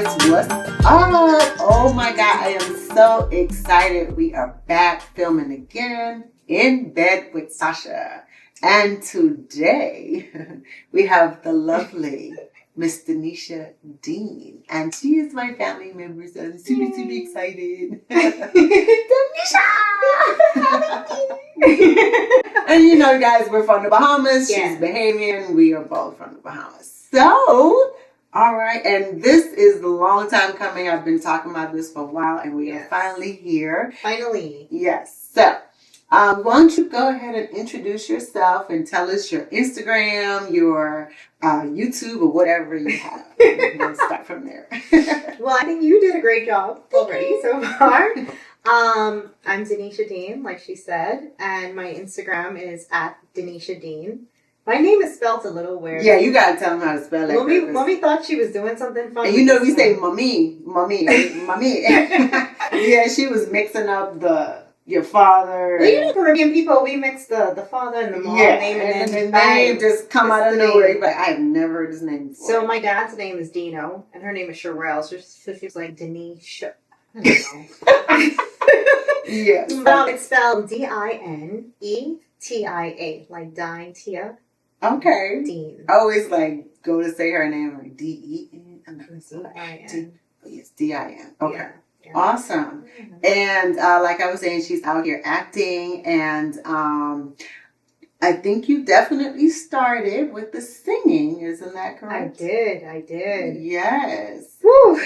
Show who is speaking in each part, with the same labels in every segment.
Speaker 1: guys, what's up? Oh my God, I am so excited. We are back filming again in Bed with Sasha. And today we have the lovely Miss Dinetia Dean. And she is my family member, so I'm super excited. Dinetia! And you know, guys, we're from the Bahamas. She's Bahamian. We are both from the Bahamas. So, all right. And this is a long time coming. I've been talking about this for a while, and we are finally here.
Speaker 2: Finally.
Speaker 1: Yes. So, why don't you go ahead and introduce yourself and tell us your Instagram, your YouTube, or whatever you have. We'll start from there.
Speaker 2: Well, I think you did a great job already so far. I'm Dinetia Dean, like she said, and my Instagram is at Dinetia Dean. My name is spelled a little weird.
Speaker 1: Yeah, you gotta tell them how to spell it.
Speaker 2: Mommy thought she was doing something funny.
Speaker 1: And you know we say mommy. Yeah, she was mixing up your father.
Speaker 2: Well, you know, Caribbean people, we mix the father and the mom name, and then the name
Speaker 1: just come out of nowhere. But I've never heard his name before.
Speaker 2: So my dad's name is Dino, and her name is Sherelle. So she's like Denisha. I don't know.
Speaker 1: Yes.
Speaker 2: Well, it's spelled Dinetia, like dying Tia.
Speaker 1: Okay.
Speaker 2: Dean.
Speaker 1: I always go to say her name like D-E-N.
Speaker 2: D-I-N.
Speaker 1: Yes, D-I-N. Okay.
Speaker 2: Yeah.
Speaker 1: Awesome.
Speaker 2: Mm-hmm.
Speaker 1: And like I was saying, she's out here acting, and I think you definitely started with the singing, isn't that correct?
Speaker 2: I did.
Speaker 1: Yes.
Speaker 2: Woo!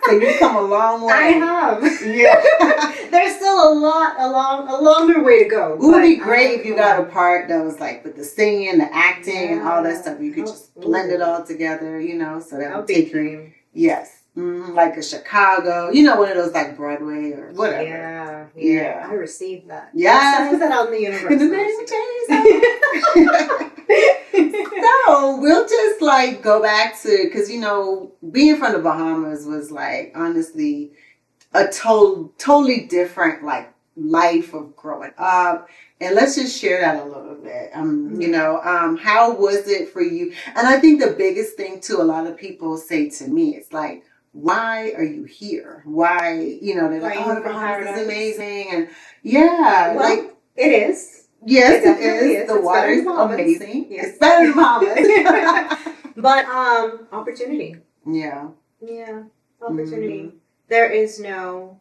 Speaker 1: So you've come a long way.
Speaker 2: I have.
Speaker 1: Yeah.
Speaker 2: There's still a longer way to go.
Speaker 1: It would be great if you got a part that was like with the singing, the acting, and all that stuff. You could just blend it all together, so that would take you. Yes. Like a Chicago, one of those like Broadway or whatever.
Speaker 2: Yeah. I received that.
Speaker 1: Yeah.
Speaker 2: Put that out in the universe.
Speaker 1: In the name of Jesus. So we'll just go back to, because being from the Bahamas was honestly a totally different life of growing up. And let's just share that a little bit. How was it for you? And I think the biggest thing too, a lot of people say to me, it's like, why are you here? Why, they're like, oh, the Bahamas is amazing. And
Speaker 2: well, it is.
Speaker 1: Yes, it is. The water is amazing.
Speaker 2: Yes.
Speaker 1: It's better than Bahamas.
Speaker 2: But opportunity.
Speaker 1: Yeah.
Speaker 2: Yeah, opportunity. Mm-hmm. There is no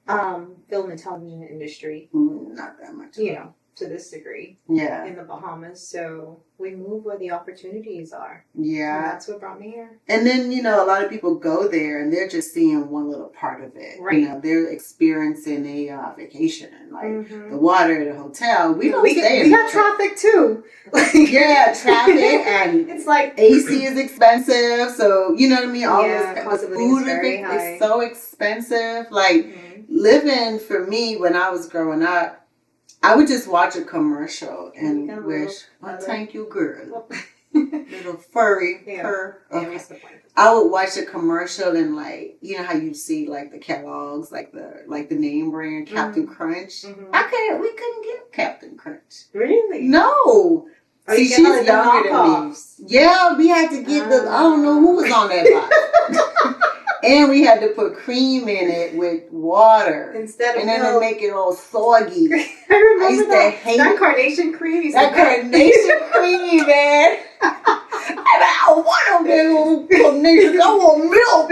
Speaker 2: film and television industry.
Speaker 1: Not that much.
Speaker 2: To this degree.
Speaker 1: Yeah.
Speaker 2: In the Bahamas. So we move where the opportunities are.
Speaker 1: Yeah.
Speaker 2: And that's what brought me here.
Speaker 1: And then, a lot of people go there and they're just seeing one little part of it.
Speaker 2: Right.
Speaker 1: They're experiencing a vacation, the water, the hotel. We don't stay in.
Speaker 2: We got traffic too.
Speaker 1: Traffic, and
Speaker 2: it's like
Speaker 1: AC is expensive. So, you know what I mean? All
Speaker 2: this
Speaker 1: the food is so expensive. Living for me when I was growing up, I would just watch a commercial and wish, thank you, girl. Little furry purr. Okay. I would watch a commercial and how you see the Kellogg's, the name brand Captain Crunch. Mm-hmm. We couldn't get Captain Crunch.
Speaker 2: Really?
Speaker 1: No. See, she's younger than me. Yeah, we had to get I don't know who was on that box. And we had to put cream in it with water.
Speaker 2: Instead of
Speaker 1: and then to make it all soggy.
Speaker 2: I remember
Speaker 1: that
Speaker 2: carnation cream.
Speaker 1: That carnation cream, man. I want a carnation. I want milk.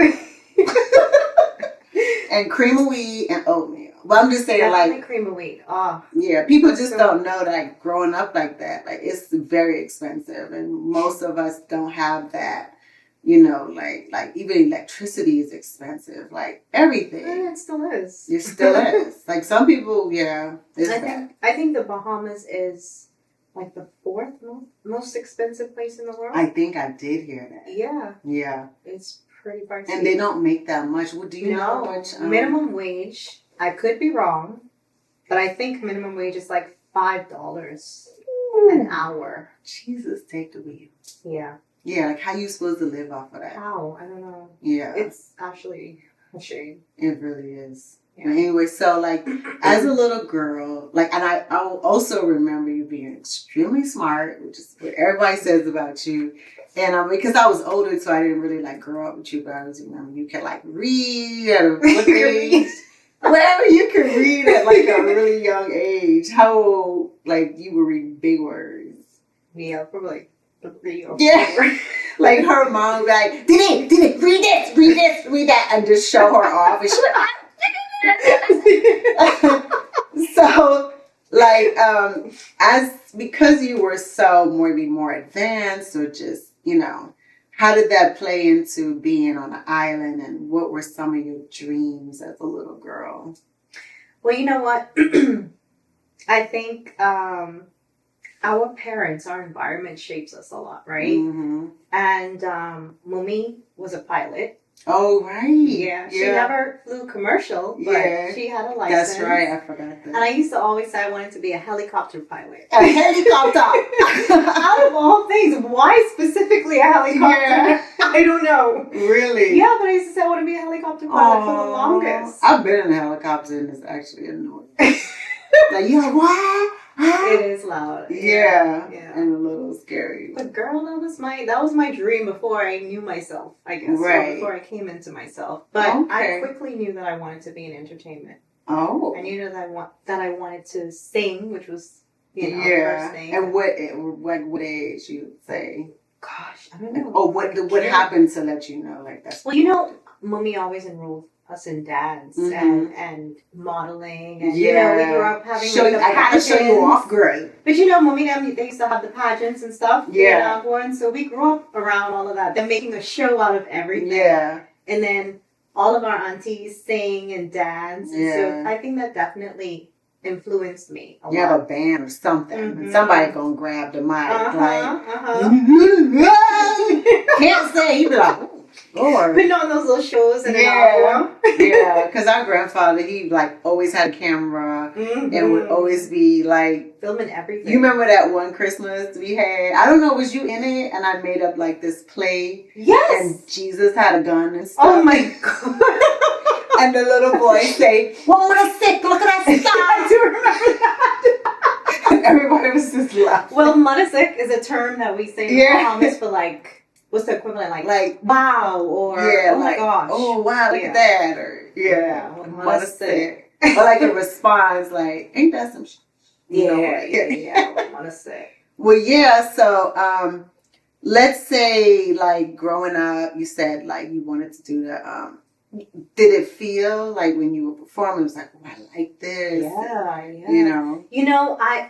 Speaker 1: And cream of wheat and oatmeal. But I'm just saying,
Speaker 2: cream of wheat. Oh.
Speaker 1: Yeah, people just don't know that growing up like that, it's very expensive. And most of us don't have that. Even electricity is expensive. Everything.
Speaker 2: It still is.
Speaker 1: It still is. Some people, I
Speaker 2: think the Bahamas is the fourth most expensive place in the world.
Speaker 1: I think I did hear that.
Speaker 2: Yeah.
Speaker 1: Yeah.
Speaker 2: It's pretty pricey.
Speaker 1: And they don't make that much. Well, do you know how much?
Speaker 2: Minimum wage. I could be wrong, but I think minimum wage is $5 an hour.
Speaker 1: Jesus, take the wheel.
Speaker 2: Yeah.
Speaker 1: Yeah, how you supposed to live off of that?
Speaker 2: How? I don't know.
Speaker 1: Yeah.
Speaker 2: It's actually a shame.
Speaker 1: It really is. But anyway, so like as a little girl, like, and I also remember you being extremely smart, which is what everybody says about you. And because I was older, so I didn't really like grow up with you, but I was remember you could like read at a what age? Whatever you could read at like a really young age. How old, like you were reading big words?
Speaker 2: Yeah, probably 3 or 4.
Speaker 1: Yeah. Like her mom would be like, Dini, read this, read that, and just show her off. And she would, so, like, because you were so maybe more advanced or just, you know, how did that play into being on an island, and what were some of your dreams as a little girl?
Speaker 2: Well, you know what? I think our parents, our environment shapes us a lot, right?
Speaker 1: Mm-hmm.
Speaker 2: And Mummy was a pilot.
Speaker 1: Oh, right.
Speaker 2: Yeah. She never flew commercial, but she had a license.
Speaker 1: That's right. I forgot that.
Speaker 2: And I used to always say I wanted to be a helicopter pilot.
Speaker 1: A helicopter!
Speaker 2: Out of all things, why specifically a helicopter?
Speaker 1: Yeah.
Speaker 2: I don't know.
Speaker 1: Really?
Speaker 2: Yeah, but I used to say I want to be a helicopter pilot for the longest.
Speaker 1: I've been in a helicopter and it's actually annoying. Like, you're like, what?
Speaker 2: It is loud.
Speaker 1: Yeah. And a little scary.
Speaker 2: But girl, that was my dream before I knew myself, I guess.
Speaker 1: Right.
Speaker 2: Or before I came into myself. But I quickly knew that I wanted to be in entertainment.
Speaker 1: Oh.
Speaker 2: I knew that I wanted to sing, which was, the first thing.
Speaker 1: And what age you would say?
Speaker 2: Gosh, I don't know.
Speaker 1: Oh, what happened to let you know like that?
Speaker 2: Well, Mummy always enrolled us in dance and modeling, and we grew up having
Speaker 1: I gotta show you off, girl.
Speaker 2: But Mummy and they used to have the pageants and stuff. And so we grew up around all of that. They're making a show out of everything. Yeah. And then all of our aunties sing and dance. Yeah. So I think that definitely influenced me a lot.
Speaker 1: Have a band or something. And somebody gonna grab the mic. Can't say. You be like, Lord.
Speaker 2: Putting on those little shows in an hour.
Speaker 1: Yeah, because our grandfather, he like always had a camera and would always be like
Speaker 2: filming everything.
Speaker 1: You remember that one Christmas we had? I don't know, was you in it? And I made up like this play. Yes. And Jesus had a gun and stuff.
Speaker 2: Oh my God.
Speaker 1: And the little boy say, "Woman sick, look at that star."
Speaker 2: I do remember that.
Speaker 1: And everybody was just laughing.
Speaker 2: Well, Manasik is a term that we say in the Bahamas for like. What's the equivalent? Like wow, or oh my gosh.
Speaker 1: Oh wow, look at that. Or what sick. Or like a response like, ain't that some shit?
Speaker 2: What a sick.
Speaker 1: Well, so let's say like growing up, you said like you wanted to do the did it feel like when you were performing, it was like, oh, I like this?
Speaker 2: Yeah.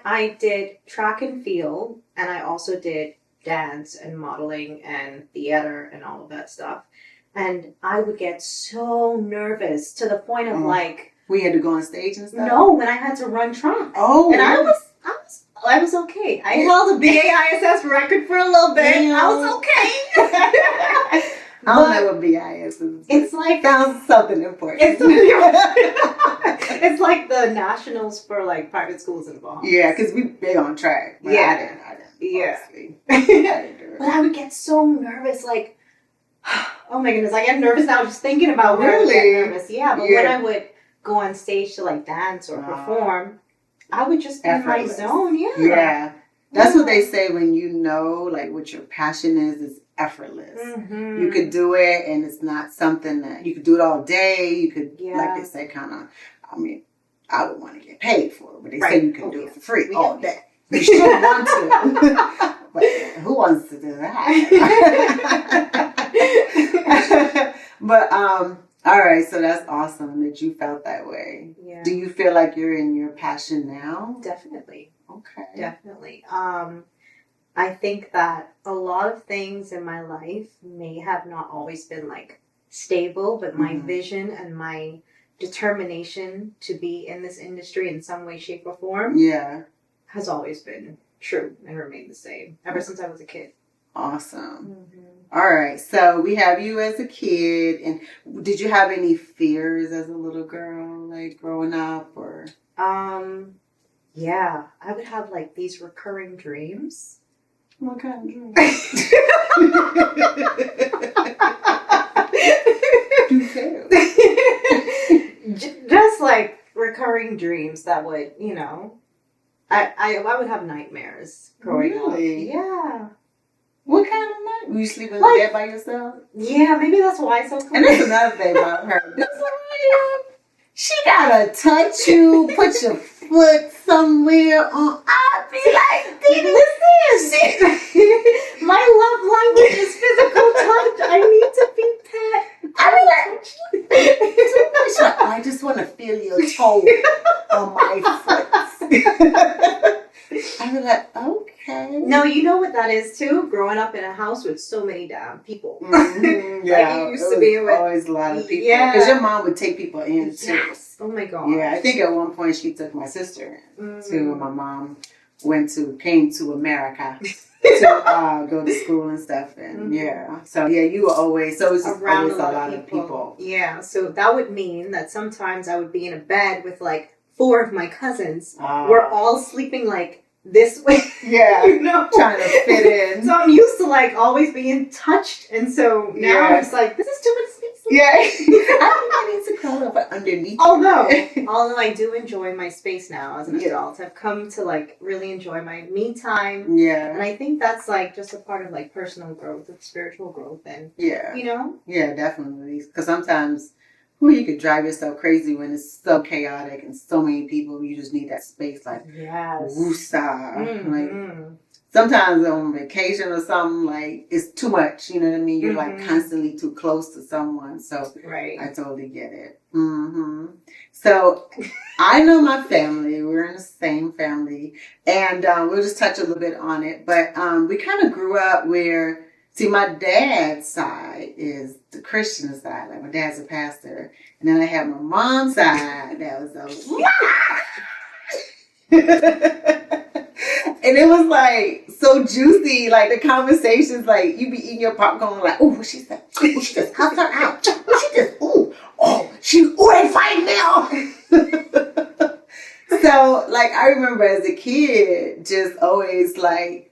Speaker 2: I did track and field, and I also did dance and modeling and theater and all of that stuff. And I would get so nervous to the point of like...
Speaker 1: We had to go on stage and stuff?
Speaker 2: No, when I had to run track.
Speaker 1: Oh.
Speaker 2: And I was okay. I held a BAISS record for a little bit. Damn. I was okay.
Speaker 1: I don't know what BIS is.
Speaker 2: It's like...
Speaker 1: Sounds something important.
Speaker 2: It's like the nationals for like private schools in the Bahamas.
Speaker 1: Yeah, because we big on track. But I didn't.
Speaker 2: Yeah. But I would get so nervous, like, oh my goodness, I get nervous now just thinking about where I would get nervous. Yeah, but when I would go on stage to like dance or perform, I would just be in my zone.
Speaker 1: Yeah. That's what they say when you know like what your passion is. It's effortless. You could do it, and it's not something that you could do it all day. You could, like they say, kind of. I mean, I would want to get paid for it, but they say you can do it for free all day. You should want to, but who wants to do that? But all right, so that's awesome that you felt that way. Yeah. Do you feel like you're in your passion now?
Speaker 2: Definitely.
Speaker 1: Okay.
Speaker 2: Definitely. I think that a lot of things in my life may have not always been like stable, but my vision and my determination to be in this industry in some way, shape, or form has always been true and remained the same ever since I was a kid.
Speaker 1: Awesome. All right, so we have you as a kid, and did you have any fears as a little girl, like growing up, or?
Speaker 2: Yeah, I would have like these recurring dreams.
Speaker 1: What kind of dreams? Do tell.
Speaker 2: Just like recurring dreams that would, you know, I would have nightmares growing up. Yeah.
Speaker 1: What kind of night? Were you sleeping in bed by yourself?
Speaker 2: Yeah, maybe that's why it's so cool.
Speaker 1: And that's another thing about her. She gotta touch you, put your foot somewhere on. I'd be like,
Speaker 2: listen, my love language is physical touch. I need to be pet.
Speaker 1: I just want to feel your toe on my foot. I'd be like, okay.
Speaker 2: No, you know what that is too? Growing up in a house with so many damn people.
Speaker 1: Mm-hmm, yeah.
Speaker 2: Like you used to be with
Speaker 1: always a lot of people.
Speaker 2: Yeah.
Speaker 1: Because your mom would take people in too.
Speaker 2: Yes. Oh my God.
Speaker 1: Yeah, I think at one point she took my sister in too. When my mom came to America to go to school and stuff. And so you were always, so it was
Speaker 2: around
Speaker 1: always a lot of people.
Speaker 2: Yeah, so that would mean that sometimes I would be in a bed with like 4 of my cousins. We're all sleeping like this way.
Speaker 1: Yeah,
Speaker 2: you know,
Speaker 1: trying to fit in.
Speaker 2: So I'm used to like always being touched, and so now it's like this is too much space.
Speaker 1: Yeah, I think I need to curl up underneath.
Speaker 2: Although I do enjoy my space now as an adult, I've come to like really enjoy my me time.
Speaker 1: Yeah,
Speaker 2: and I think that's like just a part of like personal growth and spiritual growth, and you know.
Speaker 1: Yeah, definitely. Because sometimes. You could drive yourself crazy when it's so chaotic and so many people. You just need that space, like woosah. Like sometimes on vacation or something, like it's too much. You know what I mean? You're like constantly too close to someone. So I totally get it. So I know my family. We're in the same family, and we'll just touch a little bit on it. But we kind of grew up where. See, my dad's side is the Christian side. Like, my dad's a pastor. And then I have my mom's side that was and it was, like, so juicy. Like, the conversations, like, you be eating your popcorn, like, oh, what she said? Oh, she just cussed her out. Oh, she just, they fighting now. So, like, I remember as a kid, just always, like,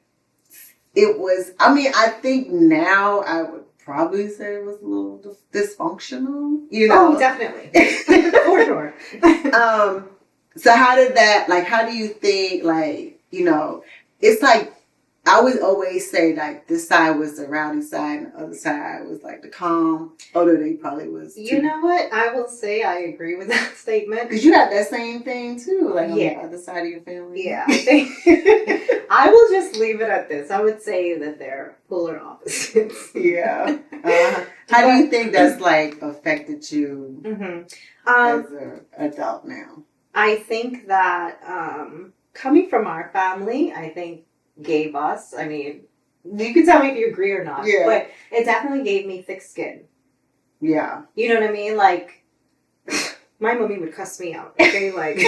Speaker 1: it was, I think now I would probably say it was a little dysfunctional, you know?
Speaker 2: Oh, definitely. For sure.
Speaker 1: So how did that, like, how do you think, like, you know, it's like, I would always say, like, this side was the rowdy side and the other side was, like, the calm, although they probably was, too.
Speaker 2: You know what? I will say I agree with that statement.
Speaker 1: Because you have that same thing, too, like, on the other side of your family.
Speaker 2: Yeah, I think I will just leave it at this. I would say that they're polar opposites.
Speaker 1: Yeah. How do you think that's, like, affected you as an adult now?
Speaker 2: I think that coming from our family, I think gave us, I mean, you can tell me if you agree or not, but it definitely gave me thick skin.
Speaker 1: Yeah.
Speaker 2: You know what I mean? Like, my mommy would cuss me out. Okay, like,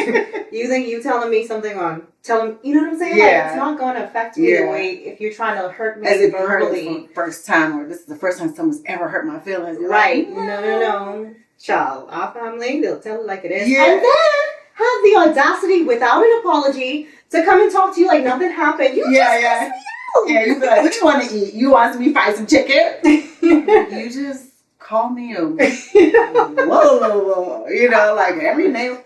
Speaker 2: you think you telling me something on, tell him, you know what I'm saying?
Speaker 1: Yeah.
Speaker 2: Like, it's not going to affect me the way if you're trying to hurt me.
Speaker 1: As if you heard it for the first time, or this is the first time someone's ever hurt my feelings. You're
Speaker 2: right.
Speaker 1: Like,
Speaker 2: no. Child, our family, they'll tell it like it is.
Speaker 1: Yeah.
Speaker 2: And then have the audacity without an apology to come and talk to you like nothing happened. You just cuss me out.
Speaker 1: Yeah, you be like, what you want to eat? You want me to fry some chicken? You just call me a whoa, you know, like every name.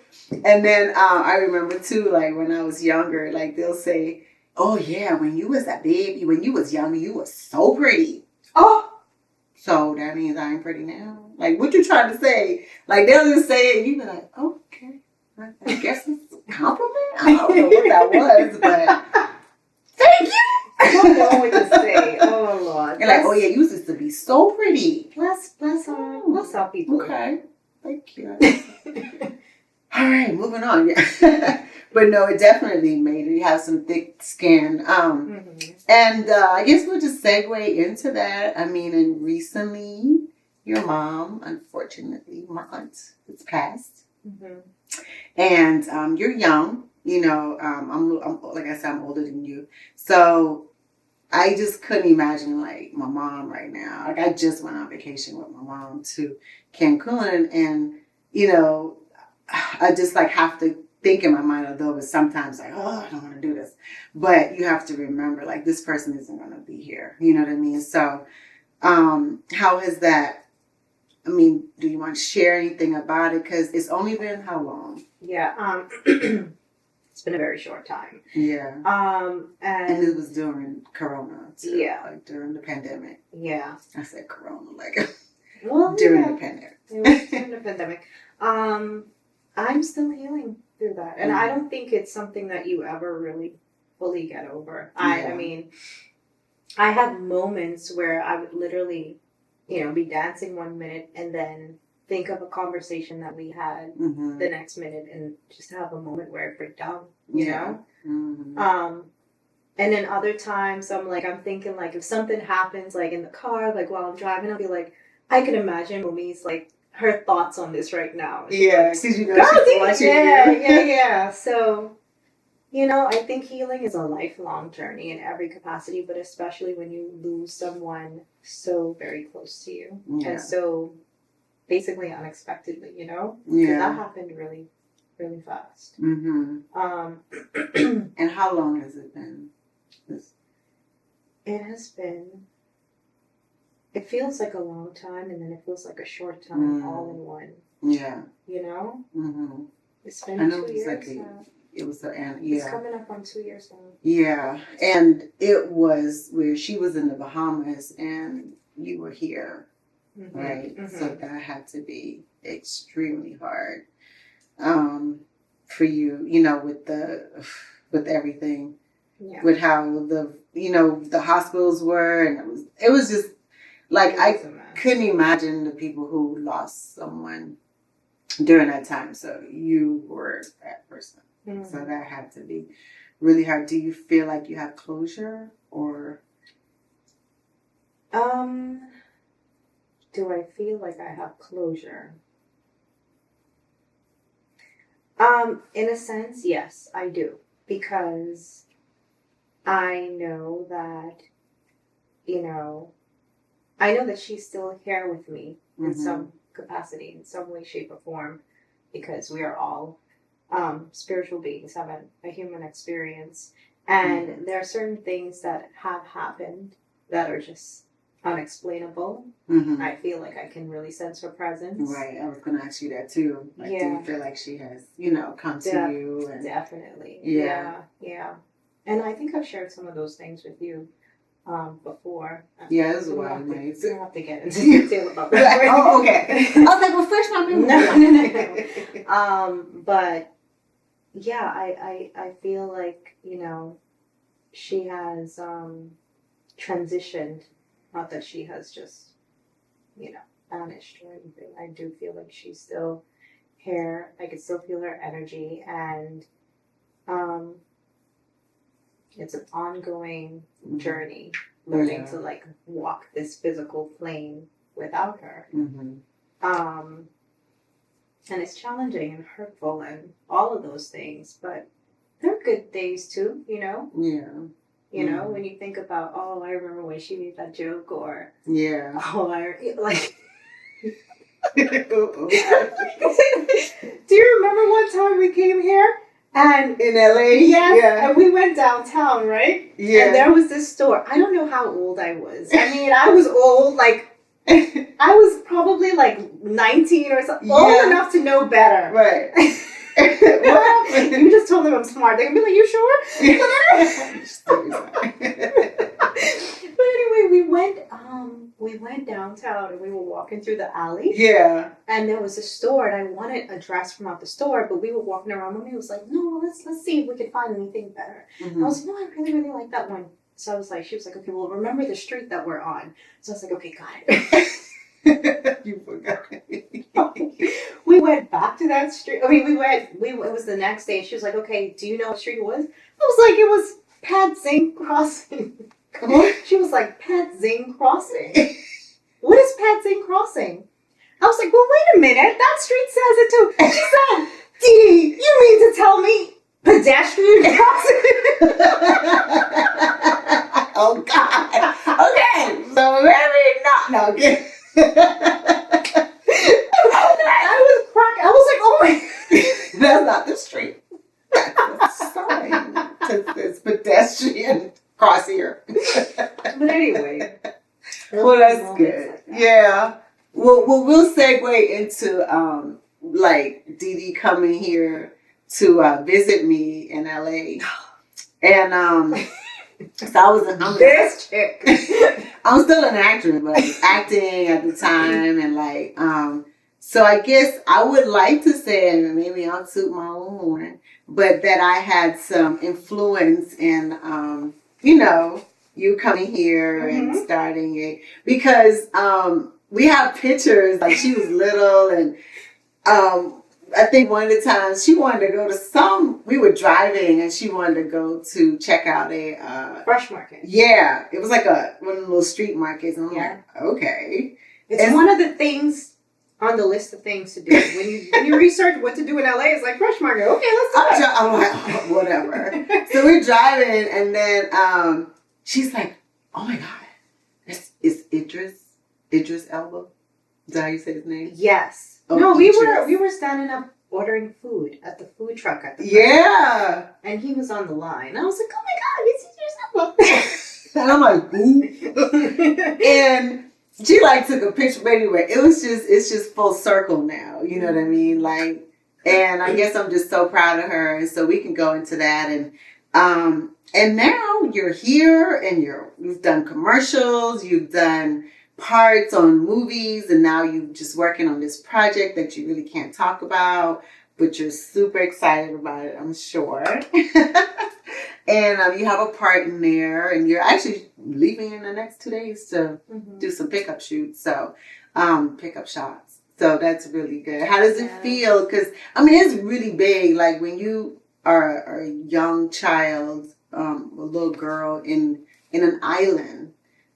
Speaker 1: And then I remember too, like when I was younger, like they'll say, oh yeah, when you was a baby, when you was younger, you was so pretty. Oh, so that means I ain't pretty now? Like, what you trying to say? Like, they'll just say it and you be like, okay, I guess it's a compliment? I don't know what that was, but thank you.
Speaker 2: I don't know what to say. Oh, Lord.
Speaker 1: You're like, oh yeah, you used to be so pretty.
Speaker 2: Bless our people.
Speaker 1: Okay, thank you. All right, moving on. But no, it definitely made you have some thick skin. And I guess we'll just segue into that. I mean, and recently, your mom, unfortunately, my aunt, has passed. And you're young. You know, I'm like I said, I'm older than you. So I just couldn't imagine, like, my mom right now. Like, I just went on vacation with my mom to Cancun. And, you know, I just, like, have to think in my mind, although it's sometimes like, oh, I don't want to do this. But you have to remember, like, this person isn't going to be here. You know what I mean? So how has that I mean, do you want to share anything about it? Because it's only been how long?
Speaker 2: Yeah. It's been a very short time.
Speaker 1: Yeah. And it was during Corona, too.
Speaker 2: Yeah.
Speaker 1: Like during the pandemic.
Speaker 2: Yeah.
Speaker 1: I said Corona, like
Speaker 2: during
Speaker 1: the pandemic.
Speaker 2: It was during the pandemic. I'm still healing through that. And I don't think it's something that you ever really fully get over. I mean, I have moments where I would literally, be dancing 1 minute and then think of a conversation that we had the next minute and just have a moment where I break down, you know? Mm-hmm. And then other times I'm thinking if something happens in the car, while I'm driving, I'll be like, I can imagine Momi's her thoughts on this right now.
Speaker 1: Yeah,
Speaker 2: she's watching. Yeah. So, I think healing is a lifelong journey in every capacity, but especially when you lose someone so very close to you and so basically unexpectedly, Yeah. That happened really, really fast.
Speaker 1: Mm-hmm. And how long has it been?
Speaker 2: It has been. It feels like a long time, and then it feels like a short time, all in one.
Speaker 1: Yeah.
Speaker 2: Mm-hmm. It's been 2 years now. It's coming up on 2 years now.
Speaker 1: Yeah, and it was where she was in the Bahamas and you were here, right? Mm-hmm. So that had to be extremely hard for you, with everything, with how the hospitals were, and it was just I couldn't imagine the people who lost someone during that time. So you were that person. Mm-hmm. So that had to be really hard. Do you feel like you have closure, or?
Speaker 2: Do I feel like I have closure? In a sense, yes, I do. Because I know that, I know that she's still here with me in some capacity, in some way, shape, or form, because we are all spiritual beings, have a human experience. And there are certain things that have happened that are just unexplainable. Mm-hmm. I feel like I can really sense her presence.
Speaker 1: Right, I was going to ask you that too. Do you feel like she has, come to you? And...
Speaker 2: Definitely. Yeah. And I think I've shared some of those things with you before.
Speaker 1: Yeah, this is why
Speaker 2: we don't have to get into detail about that.
Speaker 1: Oh, okay. I was like, refresh my memory.
Speaker 2: No. But yeah, I feel like, she has transitioned. Not that she has just, vanished or anything. I do feel like she's still here. I can still feel her energy, and it's an ongoing journey, learning to walk this physical plane without her. Mm-hmm. And it's challenging and hurtful and all of those things, but there are good days too,
Speaker 1: Yeah.
Speaker 2: When you think about, I remember when she made that joke, or
Speaker 1: do you
Speaker 2: remember one time we came here and
Speaker 1: in LA?
Speaker 2: Yes, yeah. And we went downtown, right?
Speaker 1: Yeah.
Speaker 2: And there was this store. I don't know how old I was. I mean, I was old, I was probably 19 or something, old enough to know better.
Speaker 1: Right.
Speaker 2: What happened? You just told them I'm smart. They're gonna be like, "You sure?" But anyway, we went downtown and we were walking through the alley.
Speaker 1: Yeah.
Speaker 2: And there was a store, and I wanted a dress from out the store, but we were walking around. Mommy was like, "No, let's see if we can find anything better." Mm-hmm. I was like, "No, I really, really like that one." So I was like, she was like, "Okay, well, remember the street that we're on." So I was like, "Okay, got it."
Speaker 1: You forgot.
Speaker 2: We went back to that street. I mean, it was the next day. She was like, "Okay, do you know what street it was?" I was like, "It was Pat Zing Crossing." She was like, "Pat Zing Crossing? What is Pat Zing Crossing?" I was like, "Well, wait a minute. That street says it too." She said, "Dee, you mean to tell me pedestrian crossing?"
Speaker 1: Oh, God. Okay. So maybe not. No, okay.
Speaker 2: I was cracking. I was like, "Oh my."
Speaker 1: That's not the street. That's the sign. It's pedestrian cross here.
Speaker 2: But anyway.
Speaker 1: Well, that's good. Yeah. we'll segue into like Dee Dee coming here to visit me in LA, and so
Speaker 2: this chick.
Speaker 1: I'm still an actress, but I was acting at the time, and like so I guess I would like to say, and maybe I'll toot my own horn, but that I had some influence in you coming here and starting it, because we have pictures, like she was little, and I think one of the times she wanted to go to we were driving and she wanted to go to check out a
Speaker 2: Fresh market.
Speaker 1: Yeah, it was like one of the little street markets, and I'm like, okay.
Speaker 2: It's one of the things on the list of things to do. When you research what to do in LA, it's like Fresh market. Okay, let's do it.
Speaker 1: I'm like, oh, whatever. So we're driving, and then she's like, oh my God, it's Idris Elba. Is that how you say his name?
Speaker 2: Yes.
Speaker 1: Oh,
Speaker 2: no, we
Speaker 1: Idris.
Speaker 2: were standing up ordering food at the food truck at the
Speaker 1: Yeah.
Speaker 2: and he was on the line. I was like, oh my God, it's Idris Elba.
Speaker 1: And I'm like, ooh. And she like took a picture, but anyway, it's just full circle now. You know what I mean? Like, and I guess I'm just so proud of her, and so we can go into that, and now you're here, and you've done commercials, you've done parts on movies, and now you're just working on this project that you really can't talk about, but you're super excited about it, I'm sure. And you have a part in there, and you're actually leaving in the next 2 days to do some pickup shoots, so pickup shots. So that's really good. How does it feel? Because I mean, it's really big. Like when you are a young child, a little girl in an island.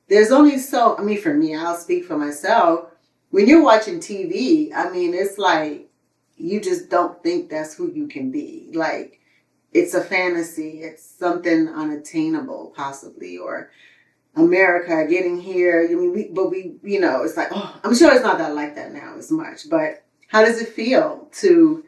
Speaker 1: There's only for me, I'll speak for myself. When you're watching TV, I mean, it's like you just don't think that's who you can be. Like, it's a fantasy. It's something unattainable, possibly, or America getting here. I mean, we it's like, oh, I'm sure it's not that like that now as much. But how does it feel to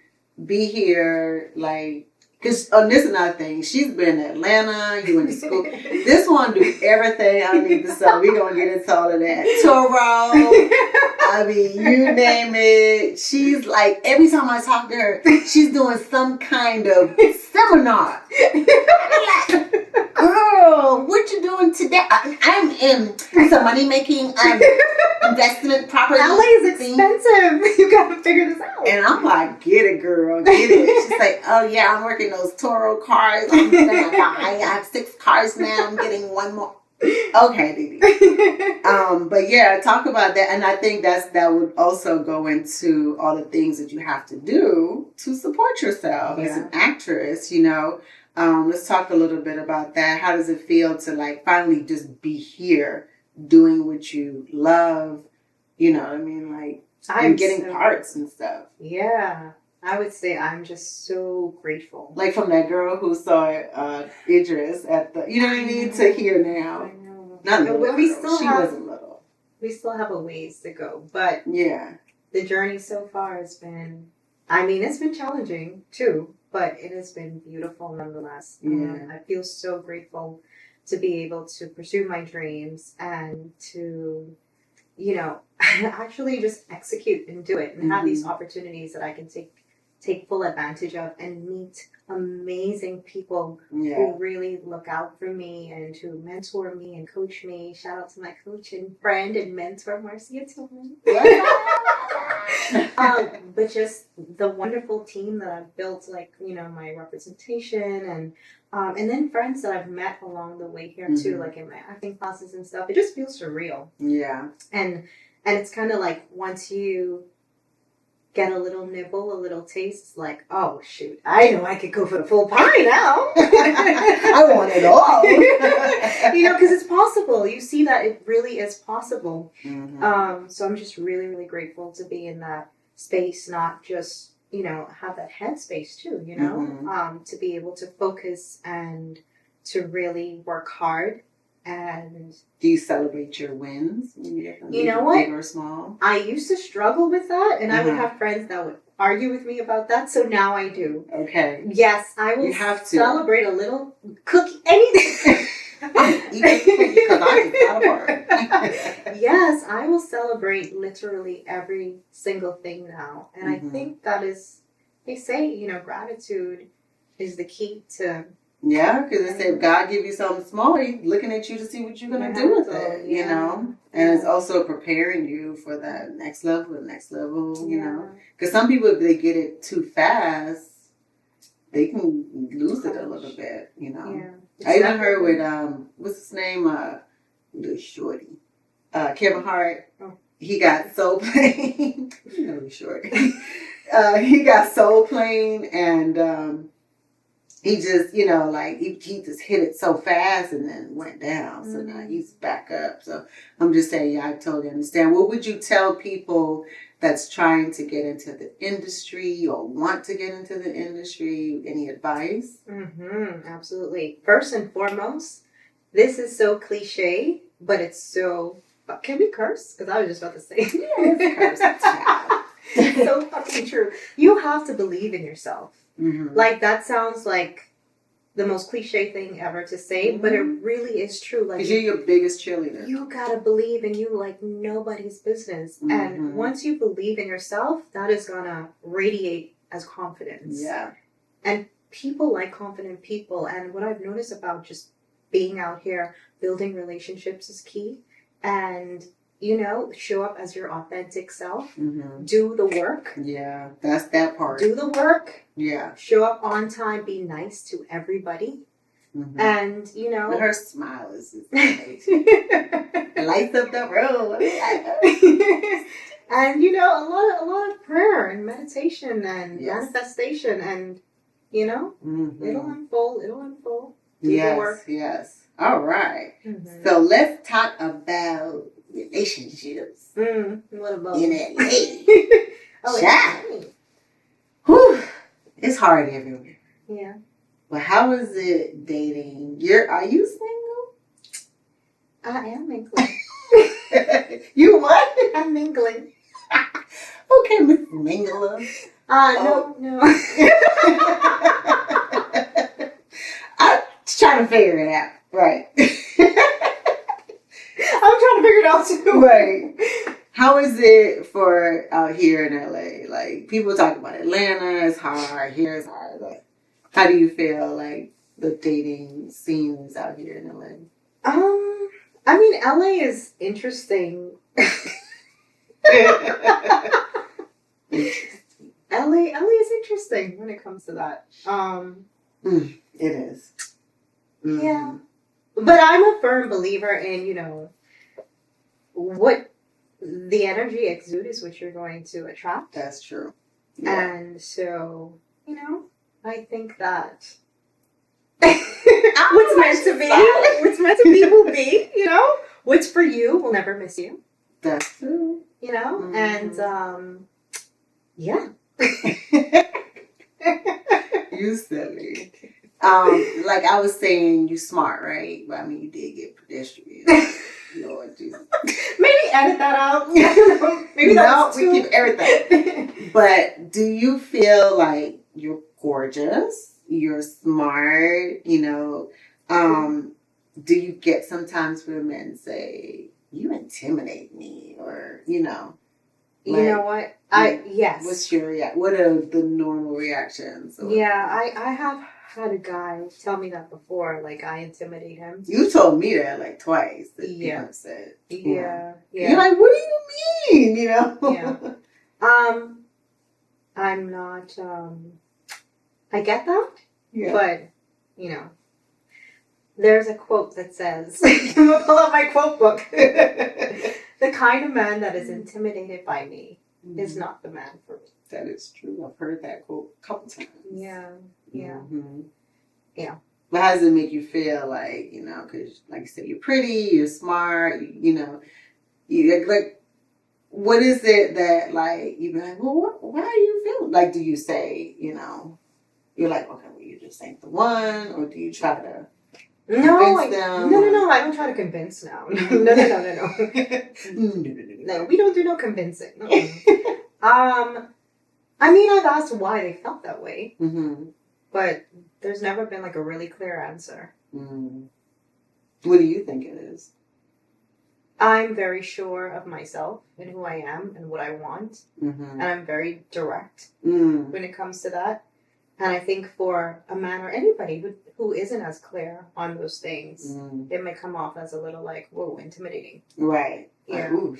Speaker 1: be here, like? Because this is another thing. She's been in Atlanta. You went to school. This one do everything I need to say. We're going to get into all of that. Toro. I mean, you name it. She's like, every time I talk to her, she's doing some kind of seminar. I'm like, girl, what you doing today? I'm in some money-making investment property.
Speaker 2: LA is expensive. You got to figure this out.
Speaker 1: And I'm like, get it, girl, get it. She's like, oh yeah, I'm working those Toro cars. I'm gonna buy. I have 6 cars now. I'm getting 1 more. Okay, Dee Dee. But yeah, talk about that. And I think that would also go into all the things that you have to do to support yourself as an actress. Let's talk a little bit about that. How does it feel to like finally just be here doing what you love? You know what I mean? Like, I'm getting parts and stuff.
Speaker 2: Yeah. I would say I'm just so grateful.
Speaker 1: Like from that girl who saw Idris at the, you know what I mean, to here now.
Speaker 2: I know.
Speaker 1: Not little.
Speaker 2: She
Speaker 1: wasn't little.
Speaker 2: We still have a ways to go, but
Speaker 1: yeah,
Speaker 2: the journey so far has been. I mean, it's been challenging too, but it has been beautiful nonetheless.
Speaker 1: Yeah.
Speaker 2: I feel so grateful to be able to pursue my dreams and to, actually just execute and do it and have these opportunities that I can take full advantage of and meet amazing people who really look out for me and who mentor me and coach me. Shout out to my coach and friend and mentor, Marcia Tillman. But just the wonderful team that I've built, like, my representation and then friends that I've met along the way here too, like in my acting classes and stuff. It just feels surreal. Yeah. And it's kind of like once you get a little nibble, a little taste, it's like, oh shoot, I know I could go for the full pie now.
Speaker 1: I want it all.
Speaker 2: Because it's possible. You see that it really is possible. So I'm just really, really grateful to be in that space, not just, have that headspace too, to be able to focus and to really work hard. And
Speaker 1: do you celebrate your wins?
Speaker 2: You know what?
Speaker 1: Big or small?
Speaker 2: I used to struggle with that, and I would have friends that would argue with me about that. So now I do. Okay. Yes, I will celebrate a little cookie, anything.
Speaker 1: even because I just got a part.
Speaker 2: Yes, I will celebrate literally every single thing now. And I think that is, they say, gratitude is the key to...
Speaker 1: Yeah, because they say if God give you something small, He's looking at you to see what you're going to do with it, you know? And it's also preparing you for that next level, you know? Because some people, if they get it too fast, they can lose it a little bit, you know? Yeah. I even heard with, what's his name? Little shorty. Kevin Hart. Oh. He got Soul Plane. You know he's short. He got Soul Plane and... he just, like, he just hit it so fast and then went down. So now he's back up. So I'm just saying, I totally understand. What would you tell people that's trying to get into the industry or want to get into the industry? Any advice?
Speaker 2: Absolutely. First and foremost, this is so cliche, but it's so... Can we curse? Because I was just about to say. Yeah, it's curse. It's so fucking true. You have to believe in yourself. Like, that sounds like the most cliche thing ever to say, but it really is true. Like,
Speaker 1: because you're your biggest cheerleader.
Speaker 2: You gotta believe in you like nobody's business. And once you believe in yourself, that is gonna radiate as confidence. Yeah. And people like confident people. And what I've noticed about just being out here, building relationships is key. And show up as your authentic self. Do the work.
Speaker 1: Yeah, that's that part.
Speaker 2: Do the work.
Speaker 1: Yeah.
Speaker 2: Show up on time. Be nice to everybody. And,
Speaker 1: her smile is lights up the room.
Speaker 2: And, a lot of prayer and meditation and manifestation and, it'll unfold. Do the work.
Speaker 1: Yes. All right. So let's talk about relationships
Speaker 2: what about
Speaker 1: in LA? Whew, it's hard everywhere.
Speaker 2: Yeah.
Speaker 1: But how is it dating? Are you single?
Speaker 2: I am mingling.
Speaker 1: You what?
Speaker 2: I'm mingling.
Speaker 1: Okay, Miss Mingler.
Speaker 2: No.
Speaker 1: I'm trying to figure it out. Right.
Speaker 2: I'm trying to figure it out too.
Speaker 1: Right. How is it for out here in LA? Like, people talk about Atlanta is hard, here is hard. Like, how do you feel like the dating scenes out here in LA?
Speaker 2: I mean, LA is interesting. LA is interesting when it comes to that.
Speaker 1: It is.
Speaker 2: Yeah. But I'm a firm believer in, what the energy exudes is what you're going to attract.
Speaker 1: That's true. Yeah.
Speaker 2: And so, I think that what's meant to be will be, what's for you will never miss you.
Speaker 1: That's true.
Speaker 2: And, yeah.
Speaker 1: You silly. Like I was saying, you smart, right? But I mean, you did get pedestrian. Lord Jesus.
Speaker 2: Maybe edit that out. Maybe
Speaker 1: no, we keep everything. But do you feel like you're gorgeous? You're smart? Do you get sometimes where men say, you intimidate me? Or,
Speaker 2: You know what? Yes.
Speaker 1: What are the normal reactions?
Speaker 2: Yeah, I have had a guy tell me that before, like I intimidate him.
Speaker 1: You told me that like twice. That
Speaker 2: yeah.
Speaker 1: Said.
Speaker 2: Yeah.
Speaker 1: You're like, what do you mean?
Speaker 2: Yeah. I'm not. I get that. Yeah. But there's a quote that says, I'm gonna pull out my quote book. The kind of man that is intimidated by me is not the man for me.
Speaker 1: That is true. I've heard that quote a couple times.
Speaker 2: Yeah. Yeah.
Speaker 1: But how does it make you feel? Like, because like you said, you're pretty, you're smart, you like, what is it that like, you be like, well, why do you feel? Like, do you say, you're like, okay, well, you just ain't the one, or do you try to convince them?
Speaker 2: No, I don't try to convince now. No. No, we don't do no convincing. I mean, I've asked why they felt that way. But there's never been like a really clear answer.
Speaker 1: What do you think it is?
Speaker 2: I'm very sure of myself and who I am and what I want.
Speaker 1: Mm-hmm.
Speaker 2: And I'm very direct when it comes to that. And I think for a man or anybody who isn't as clear on those things, it may come off as a little like, whoa, intimidating.
Speaker 1: Right.
Speaker 2: Yeah.
Speaker 1: Like, ooh,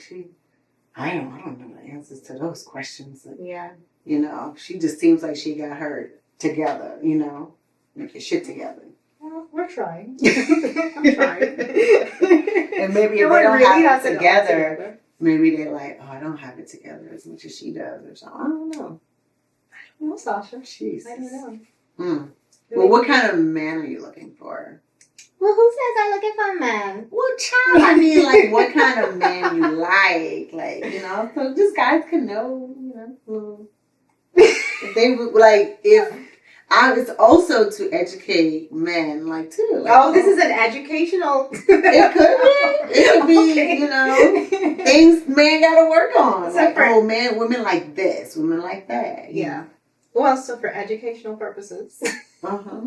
Speaker 1: I don't know the answers to those questions.
Speaker 2: Yeah.
Speaker 1: You know, she just seems like she got her together, you know, make your shit together.
Speaker 2: Well, we're trying. I'm trying.
Speaker 1: And maybe if they don't have it together, maybe they're like, oh, I don't have it together as much as she does or something. I don't know.
Speaker 2: No, Sasha.
Speaker 1: Jesus.
Speaker 2: I don't know.
Speaker 1: Well, what kind of man are you looking for?
Speaker 2: Well, who says I'm looking for a man?
Speaker 1: Well, child, I mean, like, what kind of man you like, you know, so just guys can know, you know, if they would, like, it's also to educate men, like, too. Like,
Speaker 2: this is an educational.
Speaker 1: It could be, okay. You know, things men got to work on.
Speaker 2: So
Speaker 1: like, women like this, women like that.
Speaker 2: Yeah. Well, so for educational purposes.
Speaker 1: Uh-huh.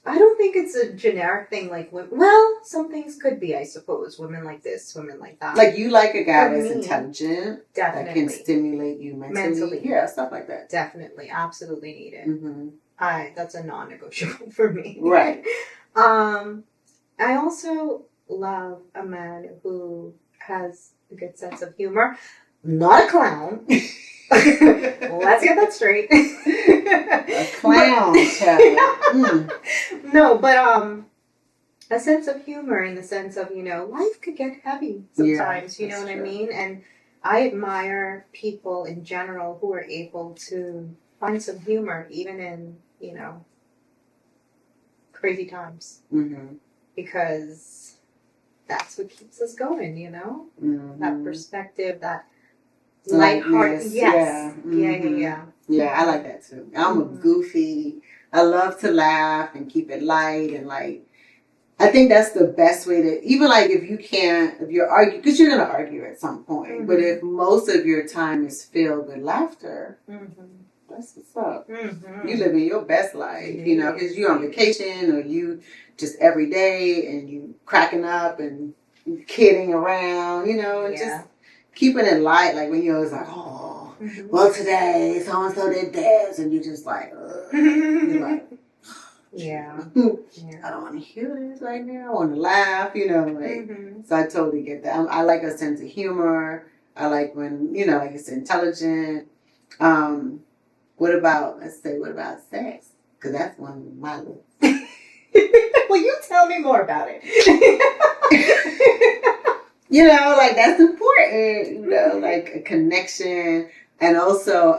Speaker 2: I don't think it's a generic thing like women. Well, some things could be, I suppose. Women like this, women like that.
Speaker 1: Like you like a guy that's intelligent,
Speaker 2: definitely,
Speaker 1: that can stimulate you mentally. Yeah, stuff like that.
Speaker 2: Definitely, absolutely needed.
Speaker 1: Mm-hmm.
Speaker 2: That's a non-negotiable for me.
Speaker 1: Right.
Speaker 2: I also love a man who has a good sense of humor. Not a clown. Let's get that straight.
Speaker 1: A clown, child.
Speaker 2: No, but a sense of humor in the sense of, you know, life could get heavy sometimes, you know what I mean? And I admire people in general who are able to find some humor even in, you know, crazy times. Mm-hmm. Because that's what keeps us going, you know? Mm-hmm. That perspective, that lighthearted. Yes. Yeah. Mm-hmm.
Speaker 1: Yeah, I like that too. I'm a goofy. I love to laugh and keep it light and like. I think that's the best way to even like if you're arguing because you're gonna argue at some point. Mm-hmm. But if most of your time is filled with laughter, that's what's up. Mm-hmm. You living your best life, you know, because you're on vacation or you just every day and you cracking up and kidding around, you know, and just. Keeping it light, like when you're always like, oh, well, today so-and-so did this, and you're just like, you're like,
Speaker 2: yeah.
Speaker 1: I don't want to hear this right now. I want to laugh, you know, like, so I totally get that. I like a sense of humor. I like when, you know, like it's intelligent. What about sex? Because that's one of my lists.
Speaker 2: Well, you tell me more about it.
Speaker 1: You know, like that's important, you know, like a connection and also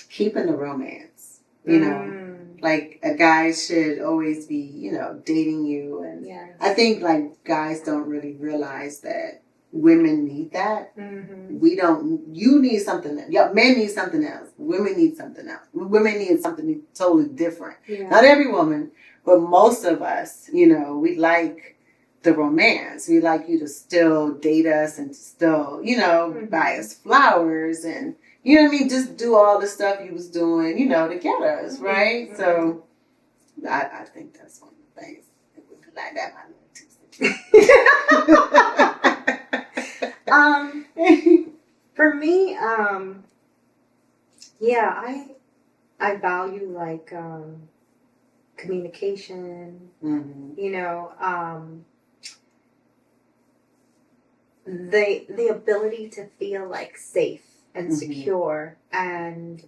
Speaker 1: keeping the romance, you know, like a guy should always be, you know, dating you. And I think like guys don't really realize that women need that. You need something, men need something else. Women need something else. Women need something totally different. Yeah. Not every woman, but most of us, you know, we like the romance. We like you to still date us and to still, you know, buy us flowers and, you know what I mean? Just do all the stuff you was doing, you know, to get us, right? So I think that's one of the things that would be like that.
Speaker 2: For me, I value like communication, you know, the ability to feel like safe and secure and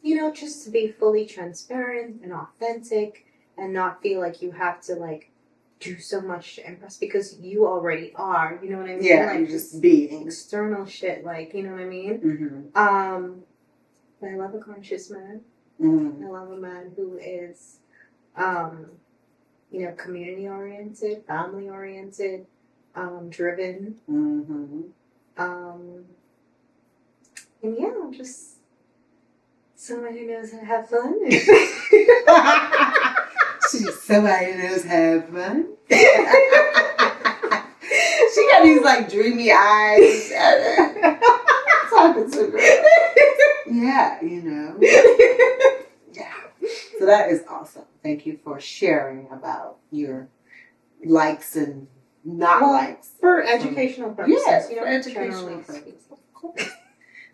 Speaker 2: you know, just to be fully transparent and authentic and not feel like you have to like do so much to impress because you already are, you know what I mean?
Speaker 1: Yeah,
Speaker 2: like
Speaker 1: just being
Speaker 2: external shit, like, you know what I mean? But I love a conscious man. I love a man who is you know, community oriented, family oriented, driven. And yeah, just someone who knows how to have fun.
Speaker 1: She's somebody who knows how to have fun. She got these like dreamy eyes. Talking to her. Yeah, you know. Yeah. So that is awesome. thank you for sharing about your likes and not likes.
Speaker 2: For educational purposes.
Speaker 1: Yes,
Speaker 2: you know,
Speaker 1: for educational
Speaker 2: generally
Speaker 1: purposes. Of course.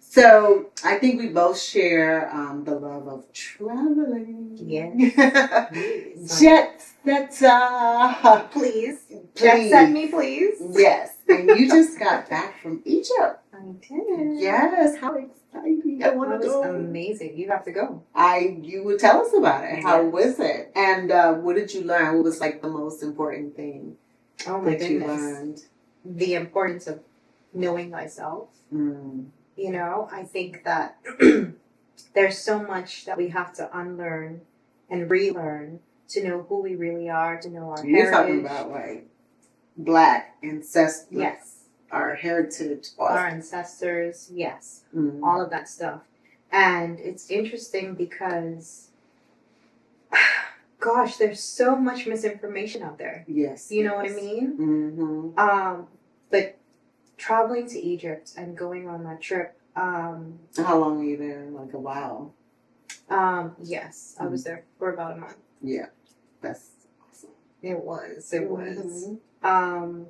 Speaker 1: So I think we both share the love of traveling.
Speaker 2: Yes.
Speaker 1: Jet setter.
Speaker 2: Please. Jet set me, please.
Speaker 1: Yes. And you just got back from Egypt.
Speaker 2: I did.
Speaker 1: Yes. How exciting. I want to go.
Speaker 2: That was amazing. You have to go.
Speaker 1: You would tell us about it. How
Speaker 2: Yes.
Speaker 1: was it? And what did you learn? What was like the most important thing
Speaker 2: Oh my
Speaker 1: that you
Speaker 2: goodness.
Speaker 1: learned?
Speaker 2: The importance of knowing thyself.
Speaker 1: Mm.
Speaker 2: You know, I think that there's so much that we have to unlearn and relearn to know who we really are, to know our
Speaker 1: You're
Speaker 2: heritage.
Speaker 1: talking about like Black ancestors.
Speaker 2: Yes.
Speaker 1: Our heritage.
Speaker 2: Our ancestors. Yes.
Speaker 1: Mm.
Speaker 2: All of that stuff. And it's interesting because, gosh, there's so much misinformation out there.
Speaker 1: Yes.
Speaker 2: You know what I mean?
Speaker 1: Mm-hmm.
Speaker 2: But traveling to Egypt and going on that trip.
Speaker 1: How long were you there? Like a while.
Speaker 2: Yes, I was there for about a month.
Speaker 1: Yeah, that's awesome.
Speaker 2: It was. It was.
Speaker 1: Mm-hmm.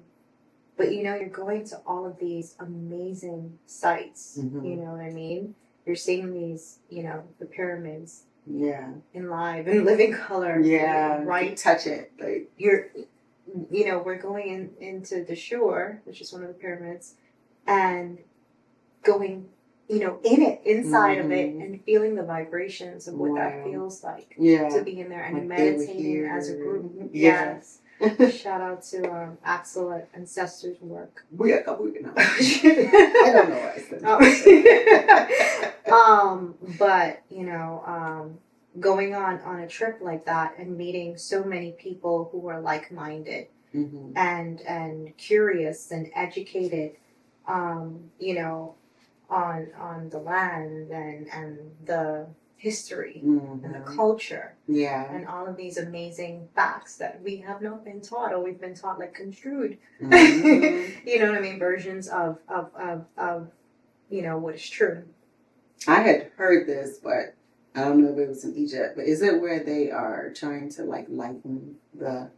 Speaker 2: But you know, you're going to all of these amazing sites.
Speaker 1: Mhm.
Speaker 2: You know what I mean? You're seeing these, you know, the pyramids
Speaker 1: Yeah.
Speaker 2: in live and living color.
Speaker 1: Yeah.
Speaker 2: Right.
Speaker 1: Touch it. Like.
Speaker 2: You know, we're going into the shore, which is one of the pyramids, and going, you know, inside of it, and feeling the vibrations of what that feels like.
Speaker 1: Yeah.
Speaker 2: To be in there and
Speaker 1: Like
Speaker 2: meditating as a group.
Speaker 1: Yeah.
Speaker 2: Yes. Shout out to Axel at Ancestors Work.
Speaker 1: I don't know what I said.
Speaker 2: But you know, going on a trip like that and meeting so many people who are like-minded
Speaker 1: Mm-hmm.
Speaker 2: and curious and educated, you know, on the land and the history and the culture.
Speaker 1: Yeah.
Speaker 2: And all of these amazing facts that we have not been taught, or we've been taught like construed,
Speaker 1: Mm-hmm.
Speaker 2: you know what I mean, versions of you know, what is true.
Speaker 1: I had heard this, but I don't know if it was in Egypt. But is it where they are trying to like lighten the